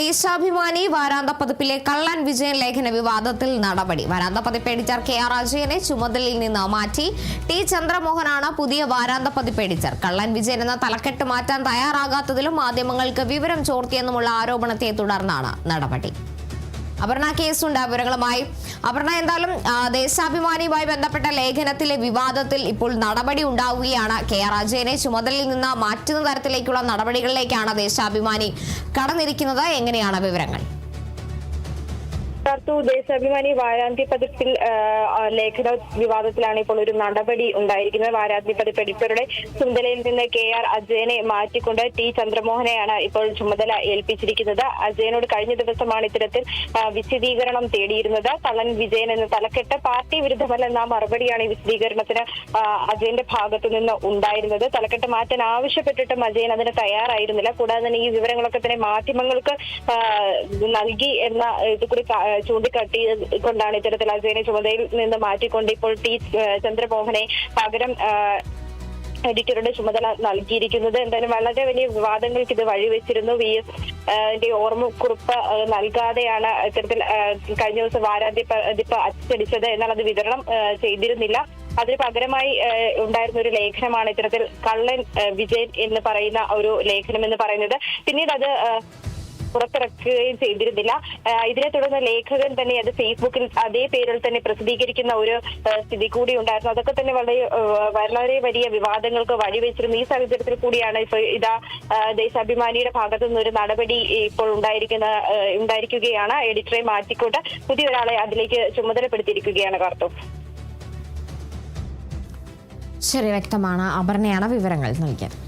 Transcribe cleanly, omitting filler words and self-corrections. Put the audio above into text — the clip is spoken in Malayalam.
ദേശാഭിമാനി വാരാന്ത പതിപ്പിലെ കള്ളൻ വിജയൻ ലേഖന വിവാദത്തിൽ നടപടി. വാരാന്ത പതിപ്പ് എഡിറ്റർ KR അജയനെ ചുമതലയിൽ നിന്ന് മാറ്റി. ടി ചന്ദ്രമോഹനാണ് പുതിയ വാരാന്ത പതിപ്പ് എഡിറ്റർ. കള്ളൻ വിജയൻ എന്ന തലക്കെട്ട് മാറ്റാൻ തയ്യാറാകാത്തതിലും മാധ്യമങ്ങൾക്ക് വിവരം ചോർത്തിയെന്നുമുള്ള ആരോപണത്തെ തുടർന്നാണ് നടപടി. അപർണ കേസുണ്ട് വിവരങ്ങളുമായി. അപർണ, എന്തായാലും ദേശാഭിമാനിയുമായി ബന്ധപ്പെട്ട ലേഖനത്തിലെ വിവാദത്തിൽ ഇപ്പോൾ നടപടി ഉണ്ടാവുകയാണ്. KR അജയനെ ചുമതലയിൽ നിന്ന് മാറ്റുന്ന തരത്തിലേക്കുള്ള നടപടികളിലേക്കാണ് ദേശാഭിമാനി കടന്നിരിക്കുന്നത്. എങ്ങനെയാണ് വിവരങ്ങൾ? ദേശാഭിമാനി വാരാന്ത്യ പതിപ്പിൽ ലേഖന വിവാദത്തിലാണ് ഇപ്പോൾ ഒരു നടപടി ഉണ്ടായിരിക്കുന്നത്. വാരാന്ത്യ പതിപ്പ് എഡിറ്ററുടെ ചുമതലയിൽ നിന്ന് KR അജയനെ മാറ്റിക്കൊണ്ട് ടി ചന്ദ്രമോഹനെയാണ് ഇപ്പോൾ ചുമതല ഏൽപ്പിച്ചിരിക്കുന്നത്. അജയനോട് കഴിഞ്ഞ ദിവസമാണ് ഇത്തരത്തിൽ വിശദീകരണം തേടിയിരുന്നത്. കള്ളൻ വിജയൻ എന്ന തലക്കെട്ട് പാർട്ടി വിരുദ്ധമല്ലെന്ന മറുപടിയാണ് ഈ വിശദീകരണത്തിന് അജയന്റെ ഭാഗത്തു നിന്ന് ഉണ്ടായിരുന്നത്. തലക്കെട്ട് മാറ്റാൻ ആവശ്യപ്പെട്ടിട്ടും അജയൻ അതിന് തയ്യാറായിരുന്നില്ല. കൂടാതെ തന്നെ ഈ വിവരങ്ങളൊക്കെ തന്നെ മാധ്യമങ്ങൾക്ക് നൽകി എന്ന ഇതുകൂടി ചൂണ്ടിക്കാട്ടിക്കൊണ്ടാണ് ഇത്തരത്തിൽ അജയനെ ചുമതലയിൽ നിന്ന് മാറ്റിക്കൊണ്ട് ഇപ്പോൾ ടി ചന്ദ്രമോഹനെ പകരം എഡിറ്ററുടെ ചുമതല നൽകിയിരിക്കുന്നത്. എന്തായാലും വളരെ വലിയ വിവാദങ്ങൾക്ക് ഇത് വഴിവെച്ചിരുന്നു. VS ഓർമ്മക്കുറിപ്പ് നൽകാതെയാണ് ഇത്തരത്തിൽ കഴിഞ്ഞ ദിവസം വാരാന്ത്യ പതിപ്പ് അച്ചടിച്ചത്. എന്നാൽ അത് വിതരണം ചെയ്തിരുന്നില്ല. അതിന് പകരമായി ഉണ്ടായിരുന്ന ഒരു ലേഖനമാണ് ഇത്തരത്തിൽ കള്ളൻ വിജയൻ എന്ന് പറയുന്ന ഒരു ലേഖനം എന്ന് പറയുന്നത്. പിന്നീട് അത് പുറത്തിറക്കുകയും ചെയ്തിരുന്നില്ല. ഇതിനെ തുടർന്ന് ലേഖകൻ തന്നെ അത് ഫേസ്ബുക്കിൽ അതേ പേരിൽ തന്നെ പ്രസിദ്ധീകരിക്കുന്ന ഒരു സ്ഥിതി കൂടി ഉണ്ടായിരുന്നു. അതൊക്കെ തന്നെ വളരെ വലിയ വിവാദങ്ങൾക്ക് വഴിവെച്ചിരുന്നു. ഈ സാഹചര്യത്തിൽ കൂടിയാണ് ഇപ്പോൾ ദേശാഭിമാനിയുടെ ഭാഗത്തു നിന്നൊരു നടപടി ഇപ്പോൾ ഉണ്ടായിരിക്കുകയാണ്. എഡിറ്ററെ മാറ്റിക്കൊണ്ട് പുതിയൊരാളെ അതിലേക്ക് ചുമതലപ്പെടുത്തിയിരിക്കുകയാണ്. കാർത്തു, ശരി, വ്യക്തമാണ്. അപർണയാണ് വിവരങ്ങൾ നൽകിയത്.